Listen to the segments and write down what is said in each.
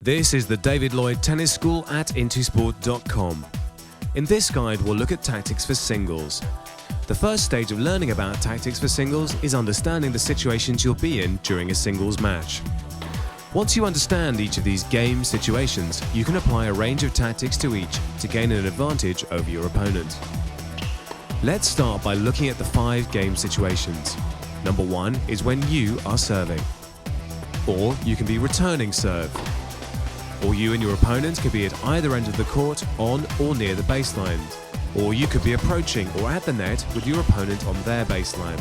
This is the David Lloyd Tennis School at intosport.com. In this guide, we'll look at tactics for singles. The first stage of learning about tactics for singles is understanding the situations you'll be in during a singles match. Once you understand each of these game situations, you can apply a range of tactics to each to gain an advantage over your opponent. Let's start by looking at the 5 game situations. Number 1 is when you are serving. Or you can be returning serve. Or you and your opponent could be at either end of the court, on or near the baseline. Or you could be approaching or at the net with your opponent on their baseline.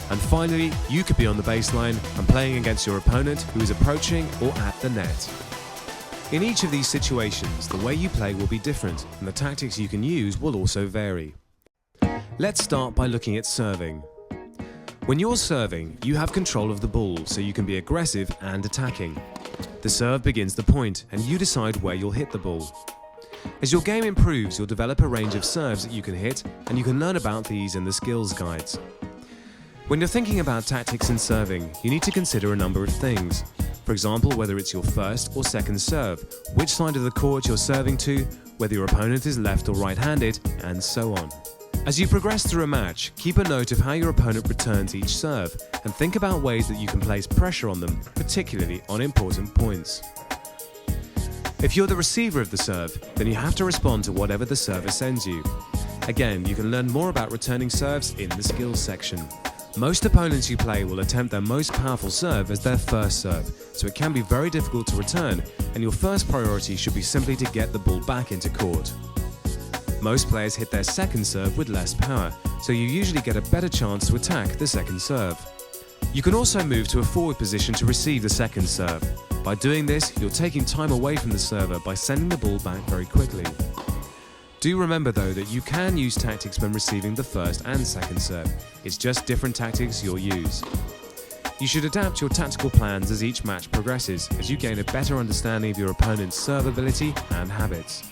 And finally, you could be on the baseline and playing against your opponent who is approaching or at the net. In each of these situations, the way you play will be different and the tactics you can use will also vary. Let's start by looking at serving. When you're serving, you have control of the ball, so you can be aggressive and attacking. The serve begins the point, and you decide where you'll hit the ball. As your game improves, you'll develop a range of serves that you can hit, and you can learn about these in the skills guides. When you're thinking about tactics in serving, you need to consider a number of things. For example, whether it's your first or second serve, which side of the court you're serving to, whether your opponent is left or right-handed, and so on. As you progress through a match, keep a note of how your opponent returns each serve and think about ways that you can place pressure on them, particularly on important points. If you're the receiver of the serve, then you have to respond to whatever the server sends you. Again, you can learn more about returning serves in the skills section. Most opponents you play will attempt their most powerful serve as their first serve, so it can be very difficult to return, and your first priority should be simply to get the ball back into court. Most players hit their second serve with less power, so you usually get a better chance to attack the second serve. You can also move to a forward position to receive the second serve. By doing this, you're taking time away from the server by sending the ball back very quickly. Do remember though that you can use tactics when receiving the first and second serve. It's just different tactics you'll use. You should adapt your tactical plans as each match progresses, as you gain a better understanding of your opponent's serve ability and habits.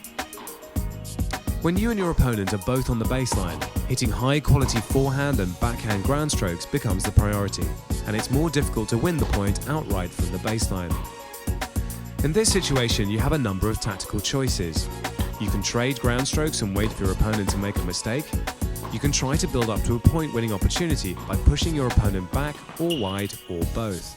When you and your opponent are both on the baseline, hitting high-quality forehand and backhand ground strokes becomes the priority, and it's more difficult to win the point outright from the baseline. In this situation, you have a number of tactical choices. You can trade ground strokes and wait for your opponent to make a mistake. You can try to build up to a point-winning opportunity by pushing your opponent back or wide or both.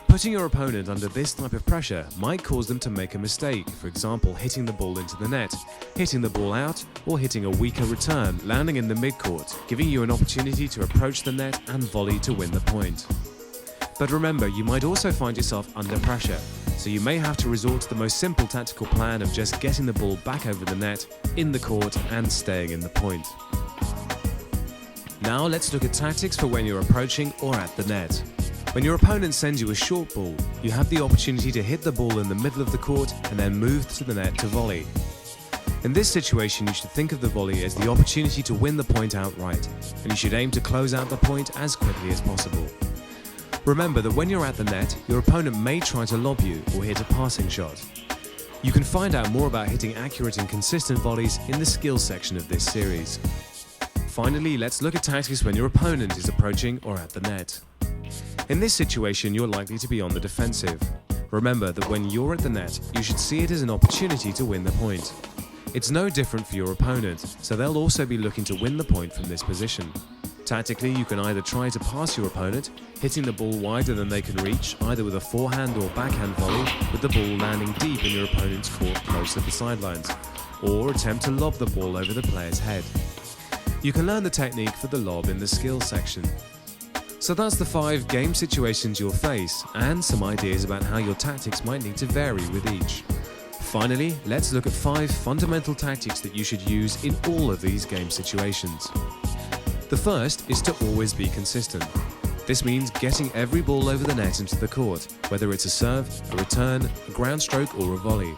Putting your opponent under this type of pressure might cause them to make a mistake, for example hitting the ball into the net, hitting the ball out, or hitting a weaker return, landing in the midcourt, giving you an opportunity to approach the net and volley to win the point. But remember, you might also find yourself under pressure, so you may have to resort to the most simple tactical plan of just getting the ball back over the net, in the court, and staying in the point. Now let's look at tactics for when you're approaching or at the net. When your opponent sends you a short ball, you have the opportunity to hit the ball in the middle of the court and then move to the net to volley. In this situation, you should think of the volley as the opportunity to win the point outright, and you should aim to close out the point as quickly as possible. Remember that when you're at the net, your opponent may try to lob you or hit a passing shot. You can find out more about hitting accurate and consistent volleys in the skills section of this series. Finally, let's look at tactics when your opponent is approaching or at the net. In this situation, you're likely to be on the defensive. Remember that when you're at the net, you should see it as an opportunity to win the point. It's no different for your opponent, so they'll also be looking to win the point from this position. Tactically, you can either try to pass your opponent, hitting the ball wider than they can reach, either with a forehand or backhand volley, with the ball landing deep in your opponent's court close to the sidelines, or attempt to lob the ball over the player's head. You can learn the technique for the lob in the skills section. So that's the 5 game situations you'll face, and some ideas about how your tactics might need to vary with each. Finally, let's look at 5 fundamental tactics that you should use in all of these game situations. The first is to always be consistent. This means getting every ball over the net into the court, whether it's a serve, a return, a ground stroke or a volley.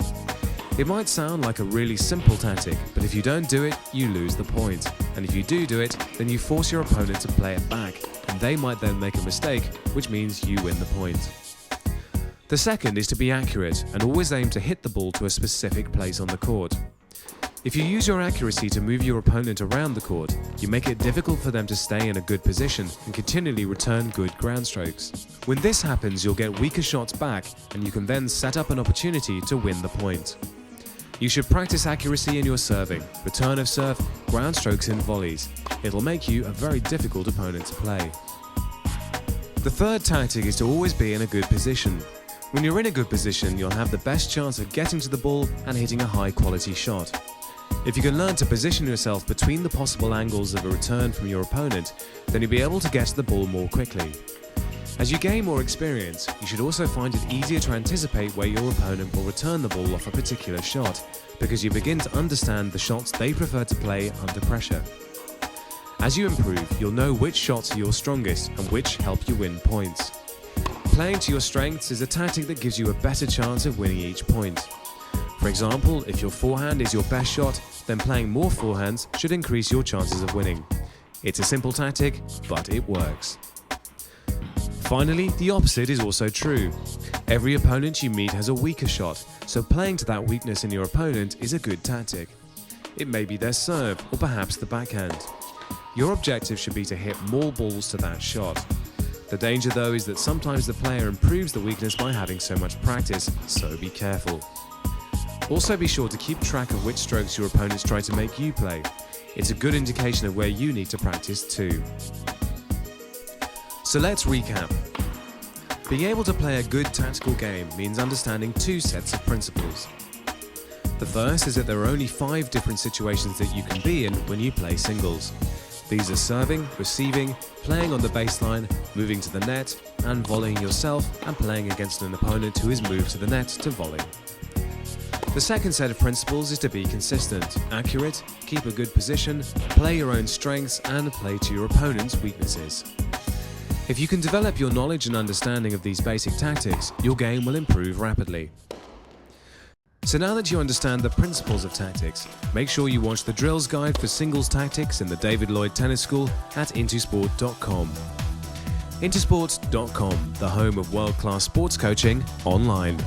It might sound like a really simple tactic, but if you don't do it, you lose the point. And if you do it, then you force your opponent to play it back, and they might then make a mistake, which means you win the point. The second is to be accurate and always aim to hit the ball to a specific place on the court. If you use your accuracy to move your opponent around the court, you make it difficult for them to stay in a good position and continually return good ground strokes. When this happens, you'll get weaker shots back, and you can then set up an opportunity to win the point. You should practice accuracy in your serving, return of serve, ground strokes and volleys. It'll make you a very difficult opponent to play. The third tactic is to always be in a good position. When you're in a good position, you'll have the best chance of getting to the ball and hitting a high quality shot. If you can learn to position yourself between the possible angles of a return from your opponent, then you'll be able to get to the ball more quickly. As you gain more experience, you should also find it easier to anticipate where your opponent will return the ball off a particular shot, because you begin to understand the shots they prefer to play under pressure. As you improve, you'll know which shots are your strongest and which help you win points. Playing to your strengths is a tactic that gives you a better chance of winning each point. For example, if your forehand is your best shot, then playing more forehands should increase your chances of winning. It's a simple tactic, but it works. Finally, the opposite is also true. Every opponent you meet has a weaker shot, so playing to that weakness in your opponent is a good tactic. It may be their serve or perhaps the backhand. Your objective should be to hit more balls to that shot. The danger though is that sometimes the player improves the weakness by having so much practice, so be careful. Also be sure to keep track of which strokes your opponents try to make you play. It's a good indication of where you need to practice too. So let's recap. Being able to play a good tactical game means understanding two sets of principles. The first is that there are only 5 different situations that you can be in when you play singles. These are serving, receiving, playing on the baseline, moving to the net, and volleying yourself and playing against an opponent who is moved to the net to volley. The second set of principles is to be consistent, accurate, keep a good position, play your own strengths, and play to your opponent's weaknesses. If you can develop your knowledge and understanding of these basic tactics, your game will improve rapidly. So now that you understand the principles of tactics, make sure you watch the drills guide for singles tactics in the David Lloyd Tennis School at intosport.com. Intosport.com, the home of world-class sports coaching online.